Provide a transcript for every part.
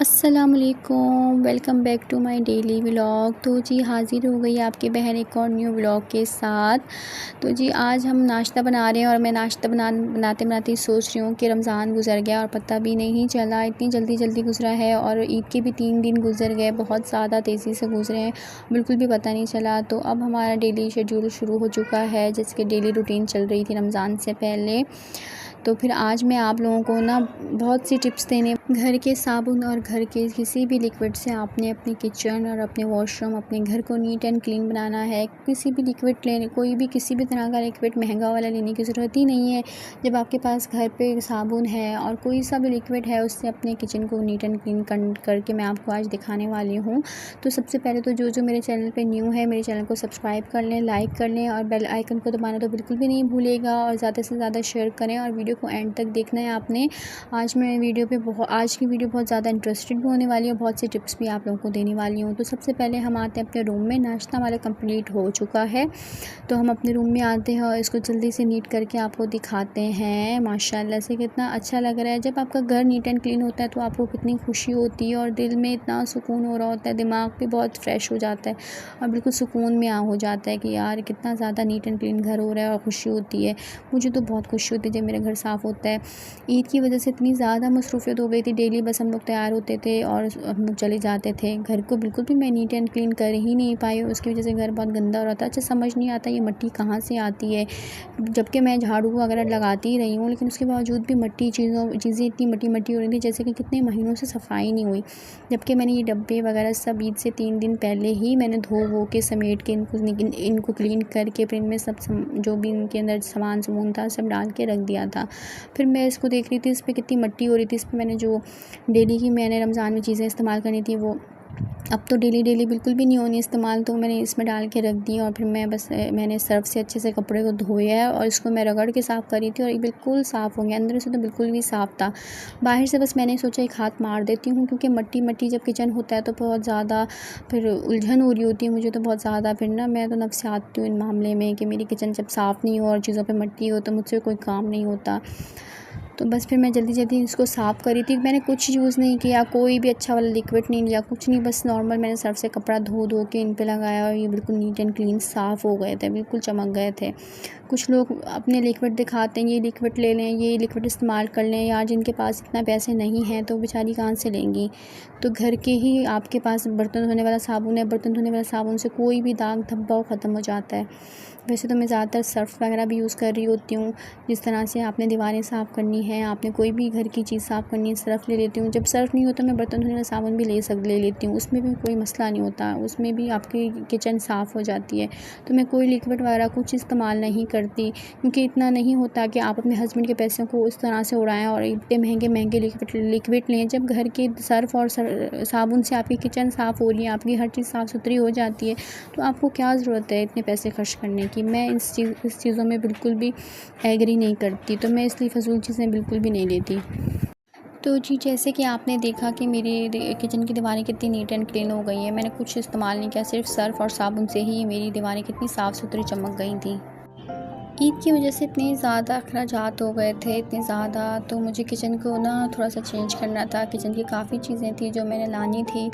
अस्सलामुअलैकुम, welcome back to my daily vlog. तो जी हाज़िर हो गई आपकी बहन एक और न्यू व्लॉग के साथ। तो जी आज हम नाश्ता बना रहे हैं और मैं नाश्ता बनाते बनाते सोच रही हूँ कि रमज़ान गुज़र गया और पता भी नहीं चला, इतनी जल्दी गुज़रा है। और ईद के भी 3 दिन गुज़र गए, बहुत ज़्यादा तेज़ी से गुज़रे हैं, बिल्कुल भी पता नहीं चला। तो अब हमारा डेली शेड्यूल शुरू हो चुका है, जिसकी डेली रूटीन चल रही थी रमज़ान से पहले। तो फिर आज मैं आप लोगों को ना बहुत सी टिप्स देने, घर के साबुन और घर के किसी भी लिक्विड से आपने अपने किचन और अपने वॉशरूम, अपने घर को नीट एंड क्लीन बनाना है। किसी भी लिक्विड लेने, कोई भी किसी भी तरह का लिक्विड महंगा वाला लेने की ज़रूरत ही नहीं है। जब आपके पास घर पे साबुन है और कोई सा भी लिक्विड है, उससे अपने किचन को नीट एंड क्लीन करके मैं आपको आज दिखाने वाली हूँ। तो सबसे पहले तो जो मेरे चैनल पर न्यू है, मेरे चैनल को सब्सक्राइब कर लें, लाइक कर लें और बेल आइकन को दबाना तो बिल्कुल भी नहीं भूलेगा। और ज़्यादा से ज़्यादा शेयर करें और वीडियो को एंड तक देखना है आपने। आज की वीडियो बहुत ज़्यादा इंटरेस्टेड भी होने वाली है, बहुत सी टिप्स भी आप लोगों को देने वाली हूँ। तो सबसे पहले हम आते हैं अपने रूम में। नाश्ता हमारा कंप्लीट हो चुका है, तो हम अपने रूम में आते हैं और इसको जल्दी से नीट करके आपको दिखाते हैं। माशाल्लाह से कितना अच्छा लग रहा है। जब आपका घर नीट एंड क्लीन होता है तो आपको कितनी खुशी होती है और दिल में इतना सुकून हो रहा होता है, दिमाग भी बहुत फ्रेश हो जाता है और बिल्कुल सुकून में हो जाता है कि यार कितना ज़्यादा नीट एंड क्लीन घर हो रहा है और खुशी होती है। मुझे तो बहुत खुशी होती है जब मेरा घर साफ़ होता है। ईद की वजह से इतनी ज़्यादा मसरूफ़ियत हो गई थी, डेली बस हम लोग तैयार होते थे और हम लोग चले जाते थे। घर को बिल्कुल भी मैं नीट एंड क्लीन कर ही नहीं पाई, उसकी वजह से घर बहुत गंदा हो रहा था। अच्छा समझ नहीं आता ये मिट्टी कहाँ से आती है, जबकि मैं झाड़ू वगैरह लगाती ही रही हूँ, लेकिन उसके बावजूद भी चीज़ें इतनी मट्टी हो रही थी जैसे कि कितने महीनों से सफाई नहीं हुई। जबकि मैंने ये डब्बे वगैरह सब ईद से 3 दिन पहले ही मैंने धो वो के समेट के इनको क्लीन करके फिर इनमें सब जो भी इनके अंदर सामान था सब डाल के रख दिया था। फिर मैं इसको देख रही थी, इस पर कितनी मट्टी हो रही थी। इस पर मैंने जो डेली की मैंने रमज़ान में चीज़ें इस्तेमाल करनी थी वो अब तो डेली बिल्कुल भी नहीं होनी इस्तेमाल, तो मैंने इसमें डाल के रख दी। और फिर मैंने सर्फ़ से अच्छे से कपड़े को धोया है और इसको मैं रगड़ के साफ़ करी थी और ये बिल्कुल साफ़ हो गया। अंदर से तो बिल्कुल भी साफ़ था, बाहर से बस मैंने सोचा एक हाथ मार देती हूँ, क्योंकि मट्टी जब किचन होता है तो बहुत ज़्यादा फिर उलझन हो रही होती है मुझे तो बहुत ज़्यादा। फिर ना मैं तो नफसियाती हूँ इन मामले में कि मेरी किचन जब साफ़ नहीं हो और चीज़ों पर मट्टी हो तो मुझसे कोई काम नहीं होता। तो बस फिर मैं जल्दी इसको साफ़ करी थी। मैंने कुछ यूज़ नहीं किया, कोई भी अच्छा वाला लिक्विड नहीं लिया, कुछ नहीं, बस नॉर्मल मैंने सर्फ़ से कपड़ा धो के इन पे लगाया और ये बिल्कुल नीट एंड क्लीन साफ़ हो गए थे, बिल्कुल चमक गए थे। कुछ लोग अपने लिक्विड दिखाते हैं, ये लिक्विड ले लें, ये लिक्विड इस्तेमाल कर लें। यार जिनके पास इतना पैसे नहीं हैं तो बेचारी कहाँ से लेंगी। तो घर के ही आपके पास बर्तन धोने वाला साबुन है, बर्तन धोने वाला साबुन से कोई भी दाग धब्बा ख़त्म हो जाता है। वैसे तो मैं ज़्यादातर सर्फ़ वगैरह भी यूज़ कर रही होती हूँ। जिस तरह से आपने दीवारें साफ़ करनी है, आपने कोई भी घर की चीज़ साफ़ करनी है, सर्फ़ ले लेती हूँ। जब सर्फ़ नहीं होता मैं बर्तन धोने वाला साबुन भी ले लेती हूँ, उसमें भी कोई मसला नहीं होता, उसमें भी आपकी किचन साफ़ हो जाती है। तो मैं कोई लिक्विड वगैरह कुछ इस्तेमाल नहीं करती, क्योंकि इतना नहीं होता कि आप अपने हस्बैंड के पैसों को उस तरह से उड़ाएँ और इतने महंगे लिक्विड लें। जब घर के सर्फ़ और साबुन से आपकी किचन साफ़ हो रही है, आपकी हर चीज़ साफ़ सुथरी हो जाती है, तो आपको क्या ज़रूरत है इतने पैसे खर्च करने की। मैं इस चीज़ों में बिल्कुल भी एग्री नहीं करती, तो मैं इसलिए फ़िज़ूल चीज़ें बिल्कुल भी नहीं लेती। तो जी जैसे कि आपने देखा कि मेरी किचन की दीवारें कितनी नीट एंड क्लीन हो गई हैं, मैंने कुछ इस्तेमाल नहीं किया, सिर्फ सर्फ़ और साबुन से ही मेरी दीवारें कितनी साफ़ सुथरी चमक गई थी। ईद की वजह से इतने ज़्यादा अखराजात हो गए थे, इतने ज़्यादा, तो मुझे किचन को ना थोड़ा सा चेंज करना था। किचन की काफ़ी चीज़ें थी जो मैंने लानी थी,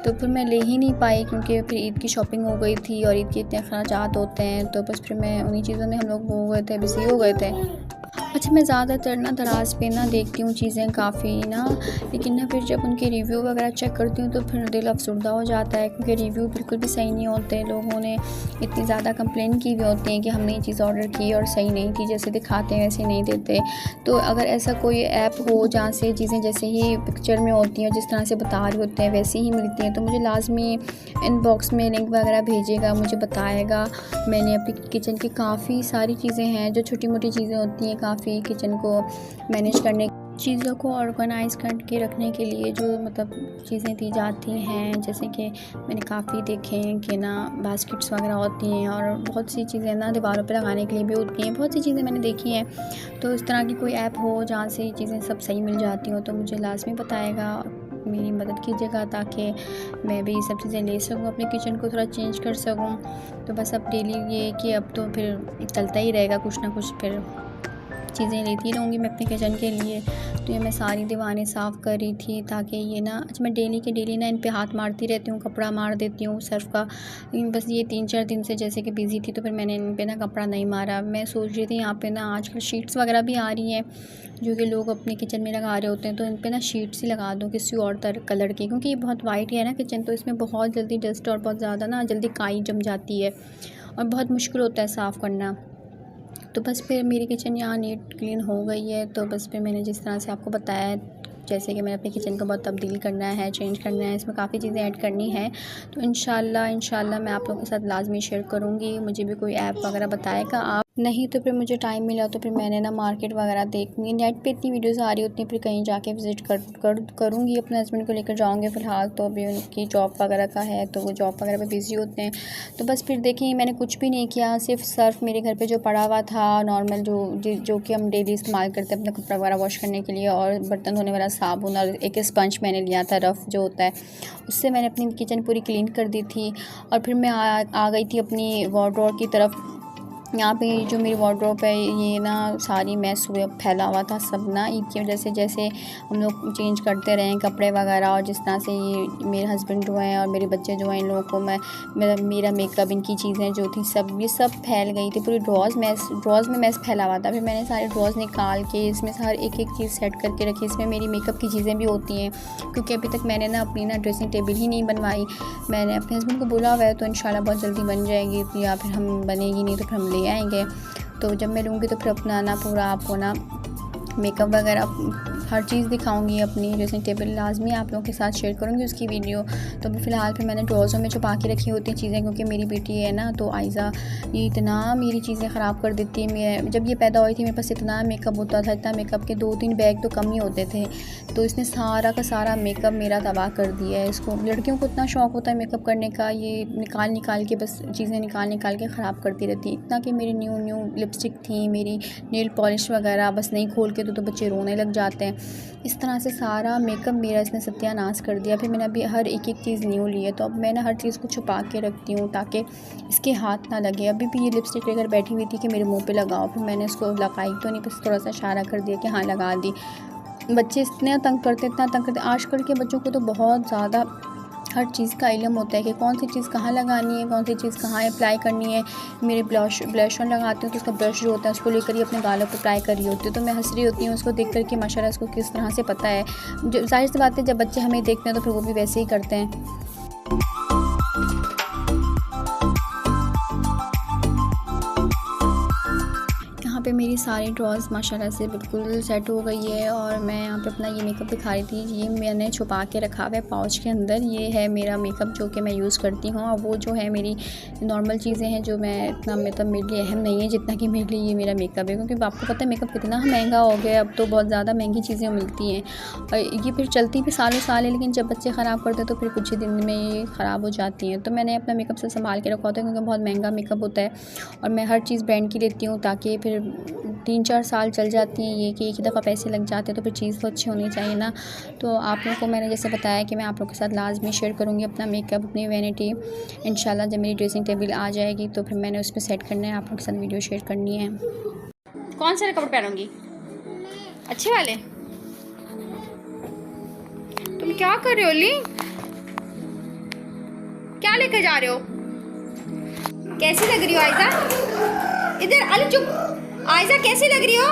तो फिर मैं ले ही नहीं पाई, क्योंकि फिर ईद की शॉपिंग हो गई थी और ईद के इतने अखराजात होते हैं, तो बस फिर मैं उन्हीं चीज़ों में हम लोग वो हो गए थे, बिज़ी हो गए थे। अच्छा मैं ज़्यादातर ना दराज़ पे ना देखती हूँ चीज़ें काफ़ी ना, लेकिन ना फिर जब उनके रिव्यू वगैरह चेक करती हूँ तो फिर दिल अफ़सरदा हो जाता है, क्योंकि रिव्यू बिल्कुल भी सही नहीं होते। लोगों ने इतनी ज़्यादा कंप्लेन की हुई होती हैं कि हमने ये चीज़ ऑर्डर की और सही नहीं थी, जैसे दिखाते हैं वैसे नहीं देते। तो अगर ऐसा कोई ऐप हो जहाँ से चीज़ें जैसे ही पिक्चर में होती हैं, जिस तरह से बता रहे होते हैं वैसे ही मिलती हैं, तो मुझे लाज़मी इनबॉक्स में लिंक वगैरह भेजिएगा, मुझे बताएगा। मैंने अपनी किचन की काफ़ी सारी चीज़ें हैं जो छोटी मोटी चीज़ें होती हैं, काफ़ी किचन को मैनेज करने, चीज़ों को ऑर्गेनाइज़ करके रखने के लिए जो मतलब चीज़ें दी जाती हैं, जैसे कि मैंने काफ़ी देखे हैं कि ना बास्केट्स वगैरह होती हैं और बहुत सी चीज़ें ना दीवारों पे लगाने के लिए भी होती हैं, बहुत सी चीज़ें मैंने देखी हैं। तो इस तरह की कोई ऐप हो जहाँ से चीज़ें सब सही मिल जाती हो तो मुझे लाज़मी बताएगा, मेरी मदद कीजिएगा, ताकि मैं भी सब चीज़ें ले सकूँ, अपने किचन को थोड़ा चेंज कर सकूँ। तो बस अब डेली ये कि अब तो फिर चलता ही रहेगा कुछ ना कुछ, फिर चीज़ें लेती रहूँगी मैं अपने किचन के लिए। तो ये मैं सारी दीवारें साफ़ कर रही थी ताकि ये ना, अच्छा मैं डेली के डेली ना इन पे हाथ मारती रहती हूँ, कपड़ा मार देती हूँ सर्फ़ का। बस ये 3-4 दिन से जैसे कि बिज़ी थी तो फिर मैंने इन पे ना कपड़ा नहीं मारा। मैं सोच रही थी यहाँ पे ना आजकल शीट्स वगैरह भी आ रही हैं जो कि लोग अपने किचन में लगा रहे होते हैं, तो इन पे ना शीट्स ही लगा दूँ किसी और कलर की, क्योंकि ये बहुत वाइट है ना किचन, तो इसमें बहुत जल्दी डस्ट और बहुत ज़्यादा ना जल्दी काई जम जाती है और बहुत मुश्किल होता है साफ़ करना। तो बस फिर मेरी किचन यहाँ नीट क्लीन हो गई है। तो बस फिर मैंने जिस तरह से आपको बताया है, जैसे कि मैंने अपने किचन को बहुत तब्दील करना है, चेंज करना है, इसमें काफ़ी चीज़ें ऐड करनी है। तो इंशाल्लाह मैं आप लोगों के साथ लाज़मी शेयर करूँगी। मुझे भी कोई ऐप वगैरह बताएगा आप, नहीं तो फिर मुझे टाइम मिला तो फिर मैंने ना मार्केट वगैरह देखनी है। नेट पे इतनी वीडियोस आ रही होती हैं, फिर कहीं जाके विज़िट करूँगी। अपने हस्बैंड को लेकर जाऊँगी। फ़िलहाल तो अभी उनकी जॉब वगैरह का है तो वो जॉब वगैरह पे बिज़ी होते हैं। तो बस फिर देखिए मैंने कुछ भी नहीं किया, सिर्फ सर्फ़ मेरे घर पे जो पड़ा हुआ था नॉर्मल, जो कि हम डेली इस्तेमाल करते हैं अपने कपड़ा वगैरह वॉश करने के लिए, और बर्तन धोने वाला साबुन, और एक स्पंज मैंने लिया था रफ़ जो होता है, उससे मैंने अपनी किचन पूरी क्लीन कर दी थी। और फिर मैं आ गई थी अपनी वार्डरोब की तरफ। यहाँ पे जो मेरी वार्डरोब है ये ना सारी मैस हुए फैला हुआ था सब ना, ईद की वजह से। जैसे हम लोग चेंज करते रहे कपड़े वगैरह, और जिस तरह से ये मेरे हस्बैंड जो हैं और मेरे बच्चे जो हैं, इन लोगों को मेरा मेकअप, इनकी चीज़ें जो थी सब ये सब फैल गई थी पूरी। ड्रॉज़ में मैस फैला हुआ था। फिर मैंने सारे ड्रॉज़ निकाल के इसमें से हर एक चीज़ सेट करके रखी। इसमें मेरी मेकअप की चीज़ें भी होती हैं, क्योंकि अभी तक मैंने ना अपनी ना ड्रेसिंग टेबल ही नहीं बनवाई। मैंने अपने हस्बैंड को बोला हुआ है, तो इंशाल्लाह बहुत जल्दी बन जाएगी, या फिर हम बनेगी नहीं तो फिर हम ले आएंगे। तो जब मैं लूँगी तो फिर अपना ना पूरा आपको ना मेकअप वगैरह हर चीज़ दिखाऊंगी। अपनी ड्रेसिंग टेबल लाजमी आप लोगों के साथ शेयर करूंगी उसकी वीडियो। तो फ़िलहाल फिर मैंने ड्रॉज़ों में छुपा के रखी होती चीज़ें, क्योंकि मेरी बेटी है ना तो आयज़ा, ये इतना मेरी चीज़ें ख़राब कर देती है। मैं जब ये पैदा हुई थी मेरे पास इतना मेकअप होता था, इतना मेकअप के 2-3 बैग तो कम ही होते थे। तो इसने सारा का सारा मेकअप मेरा तबाह कर दिया है। इसको, लड़कियों को इतना शौक़ होता है मेकअप करने का, ये निकाल के बस चीज़ें निकाल के ख़राब करती रहती है। इतना कि मेरी न्यू लिपस्टिक थी, मेरी नेल पॉलिश वगैरह बस नहीं खोल के तो बच्चे रोने लग जाते हैं। इस तरह से सारा मेकअप मेरा इसने सत्यानाश कर दिया। फिर मैंने अभी हर एक चीज़ न्यू ली है, तो अब मैं ना हर चीज़ को छुपा के रखती हूँ ताकि इसके हाथ ना लगे। अभी भी ये लिपस्टिक लेकर बैठी हुई थी कि मेरे मुंह पे लगाओ, फिर मैंने इसको लगाई तो नहीं, बस थोड़ा सा इशारा कर दिया कि हाँ लगा दी। बच्चे इतना तंग करते। आजकल के बच्चों को तो बहुत ज़्यादा हर चीज़ का इल्म होता है कि कौन सी चीज़ कहाँ लगानी है, कौन सी चीज़ कहाँ अप्लाई करनी है। मेरे ब्लश ऑन लगाती हूँ तो उसका ब्रश जो होता है उसको लेकर ही अपने गालों पर अप्लाई कर रही होती है। तो मैं हंस रही होती हूँ उसको देख कर के, माशाल्लाह इसको किस तरह से पता है। जो जाहिर सी बात है जब बच्चे हमें देखते हैं तो फिर वो भी वैसे ही करते हैं। पे मेरी सारी ड्रॉज़ माशाल्लाह से बिल्कुल सेट हो गई है, और मैं यहाँ पे अपना ये मेकअप दिखा रही थी। ये मैंने छुपा के रखा हुआ है पाउच के अंदर। ये है मेरा मेकअप जो कि मैं यूज़ करती हूँ, और वो जो है मेरी नॉर्मल चीज़ें हैं जो मैं इतना मतलब मेरे लिए अहम नहीं है जितना कि मेरे लिए ये मेरा मेकअप है। क्योंकि आपको पता है मेकअप कितना महंगा हो गया है, अब तो बहुत ज़्यादा महंगी चीज़ें मिलती हैं, और ये फिर चलती भी सालों साल है, लेकिन जब बच्चे ख़राब करते हैं तो फिर कुछ ही दिन में ये ख़राब हो जाती हैं। तो मैंने अपना मेकअप से संभाल के रखा होता है, क्योंकि बहुत महंगा मेकअप होता है, और मैं हर चीज़ ब्रांड की लेती हूँ ताकि फिर 3-4 साल चल जाती हैं। ये कि एक ही दफ़ा पैसे लग जाते हैं तो फिर चीज़ तो अच्छी होनी चाहिए ना। तो आप लोगों को मैंने जैसे बताया कि मैं आप लोगों के साथ लाजमी शेयर करूँगी अपना मेकअप, अपनी वैनिटी। इंशाल्लाह जब मेरी ड्रेसिंग टेबल आ जाएगी तो फिर मैंने उस पर सेट करना है, आप लोगों के साथ वीडियो शेयर करनी है। कौन से कपड़े पहनूंगी? अच्छे वाले? तुम क्या कर रहे हो ली? क्या लेकर जा रहे हो? कैसी लग रही हो आयजा? इधर अली चुप। आयजा कैसी लग रही हो?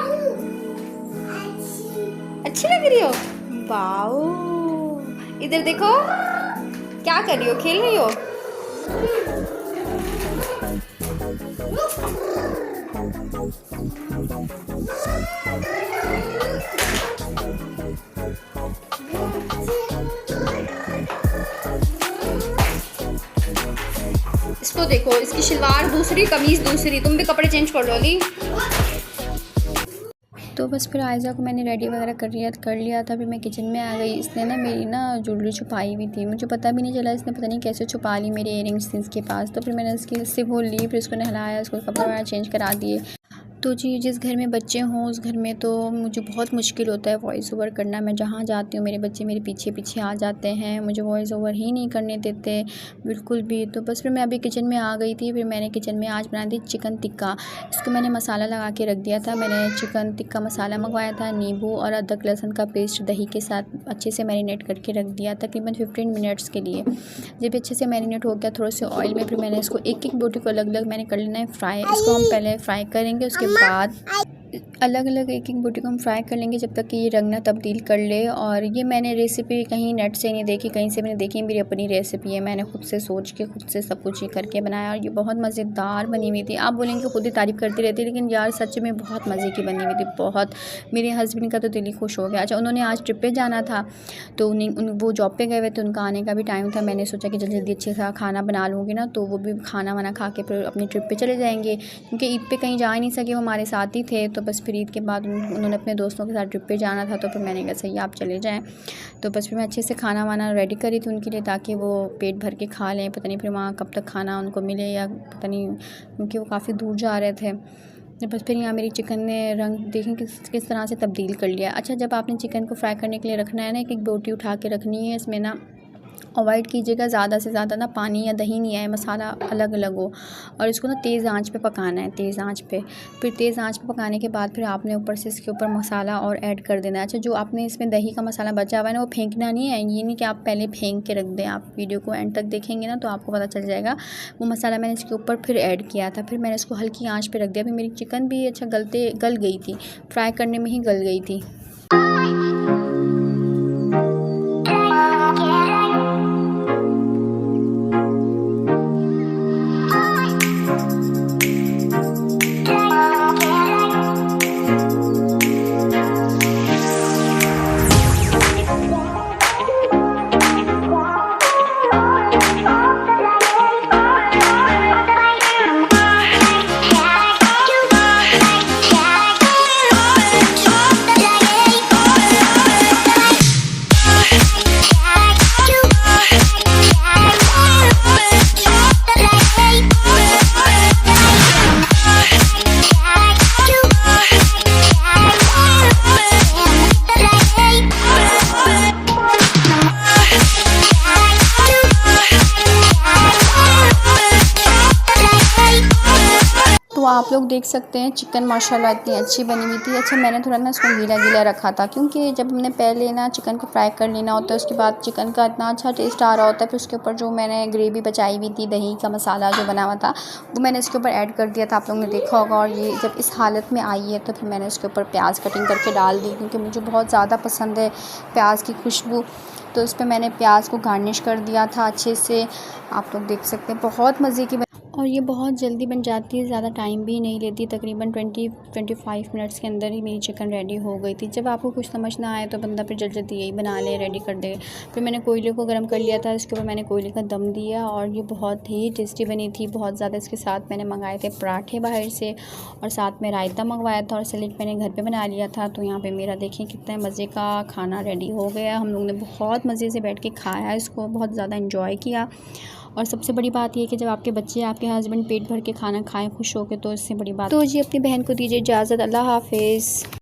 अच्छी लग रही हो? वाओ, इधर देखो, क्या कर रही हो? खेल रही हो? इसको देखो, इसकी शलवार दूसरी, कमीज़ दूसरी। तुम भी कपड़े चेंज कर लो ली। तो बस फिर आयज़ा को मैंने रेडी वगैरह कर लिया था। फिर मैं किचन में आ गई। इसने ना मेरी ना ज्वेलरी छुपाई हुई थी, मुझे पता भी नहीं चला। इसने पता नहीं कैसे छुपा ली मेरे इयररिंग्स इसके पास। तो फिर मैंने इसकी वो ली, फिर उसको नहलाया, उसको कपड़ा वगैरह चेंज करा दिए। तो जी जिस घर में बच्चे हों उस घर में तो मुझे बहुत मुश्किल होता है वॉइस ओवर करना। मैं जहाँ जाती हूँ मेरे बच्चे मेरे पीछे पीछे आ जाते हैं, मुझे वॉइस ओवर ही नहीं करने देते बिल्कुल भी। तो बस फिर मैं अभी किचन में आ गई थी। फिर मैंने किचन में आज बना दी चिकन टिक्का। इसको मैंने मसाला लगा के रख दिया था। मैंने चिकन टिक्का मसाला मंगवाया था, नींबू और अदरक लहसुन का पेस्ट दही के साथ अच्छे से मैरिनेट करके रख दिया तकरीबन 15 मिनट्स के लिए। जब अच्छे से मैरिनेट हो गया थोड़े से ऑयल में, फिर मैंने इसको एक एक बोटी को अलग अलग मैंने कर लेना है फ्राई। इसको हम पहले फ्राई करेंगे, उसके बाद अलग अलग एक एक बोटी को हम फ्राई कर लेंगे जब तक कि ये रंग ना तब्दील कर ले। और ये मैंने रेसिपी कहीं नेट से नहीं देखी, कहीं से मैंने देखी, मेरी अपनी रेसिपी है। मैंने खुद से सोच के खुद से सब कुछ ये करके बनाया और ये बहुत मज़ेदार बनी हुई थी। आप बोलेंगे खुद ही तारीफ़ करती रहती है, लेकिन यार सच में बहुत मज़े की बनी हुई थी बहुत। मेरे हस्बैंड का तो दिल ही खुश हो गया। अच्छा उन्होंने आज ट्रिप पे जाना था तो वो जॉब पे गए हुए थे, उनका आने का भी टाइम था। मैंने सोचा कि जल्दी जल्दी अच्छे सा खाना बना लूँगी ना तो वो भी खाना वाना खा के फिर अपनी ट्रिप पर चले जाएँगे, क्योंकि ईद पर कहीं जा ही नहीं सके, वो हमारे साथ ही थे। तो बस फिर ईद के बाद उन्होंने अपने दोस्तों के साथ ट्रिप पे जाना था, तो फिर मैंने कहा सही आप चले जाएं। तो बस फिर मैं अच्छे से खाना वाना रेडी करी थी उनके लिए ताकि वो पेट भर के खा लें। पता नहीं फिर वहाँ कब तक खाना उनको मिले या पता नहीं, क्योंकि वो काफ़ी दूर जा रहे थे। बस फिर यहाँ मेरी चिकन ने रंग देखें किस तरह से तब्दील कर लिया। अच्छा जब आपने चिकन को फ्राई करने के लिए रखना है ना, एक एक बोटी उठा के रखनी है। इसमें ना अवॉइड कीजिएगा ज़्यादा से ज़्यादा ना पानी या दही नहीं आए, मसाला अलग अलग हो। और इसको ना तेज़ आंच पे पकाना है, तेज़ आंच पे। फिर तेज़ आंच पे पकाने के बाद फिर आपने ऊपर से इसके ऊपर मसाला और ऐड कर देना है। अच्छा जो आपने इसमें दही का मसाला बचा हुआ है ना वो फेंकना नहीं है, ये नहीं कि आप पहले फेंक के रख दें। आप वीडियो को एंड तक देखेंगे ना तो आपको पता चल जाएगा। वो मसाला मैंने इसके ऊपर फिर ऐड किया था, फिर मैंने इसको हल्की आँच पर रख दिया। फिर मेरी चिकन भी अच्छा गल गई थी, फ्राई करने में ही गल गई थी। तो आप लोग देख सकते हैं चिकन माशाल्लाह इतनी अच्छी बनी हुई थी। अच्छा मैंने थोड़ा ना इसको गीला गीला रखा था, क्योंकि जब हमने पहले ना चिकन को फ्राई कर लेना होता है उसके बाद चिकन का इतना अच्छा टेस्ट आ रहा होता है। फिर उसके ऊपर जो मैंने ग्रेवी बचाई हुई थी, दही का मसाला जो बना हुआ था वो मैंने इसके ऊपर ऐड कर दिया था, आप लोगों ने देखा होगा। और ये जब इस हालत में आई है तो फिर मैंने इसके ऊपर प्याज कटिंग करके डाल दी, क्योंकि मुझे बहुत ज़्यादा पसंद है प्याज की खुशबू। तो इस पर मैंने प्याज को गार्निश कर दिया था अच्छे से, आप लोग देख सकते हैं बहुत मज़े की। और ये बहुत जल्दी बन जाती है, ज़्यादा टाइम भी नहीं लेती, तकरीबन 20-25 मिनट्स के अंदर ही मेरी चिकन रेडी हो गई थी। जब आपको कुछ समझ ना आए तो बंदा फिर जल्दी जल्दी यही बना ले, रेडी कर दे। फिर मैंने कोयले को गर्म कर लिया था, इसके ऊपर मैंने कोयले का दम दिया और ये बहुत ही टेस्टी बनी थी, बहुत ज़्यादा। इसके साथ मैंने मंगाए थे पराठे बाहर से और साथ में रायता मंगवाया था और सैलेड मैंने घर पर बना लिया था। तो यहाँ पर मेरा देखें कितना मज़े का खाना रेडी हो गया। हम लोग ने बहुत मज़े से बैठ के खाया, इसको बहुत ज़्यादा इंजॉय किया। और सबसे बड़ी बात यह कि जब आपके बच्चे आपके हस्बैंड पेट भर के खाना खाएं खुश होकर, तो इससे बड़ी बात। तो जी अपनी बहन को दीजिए इजाज़त, अल्लाह हाफिज़।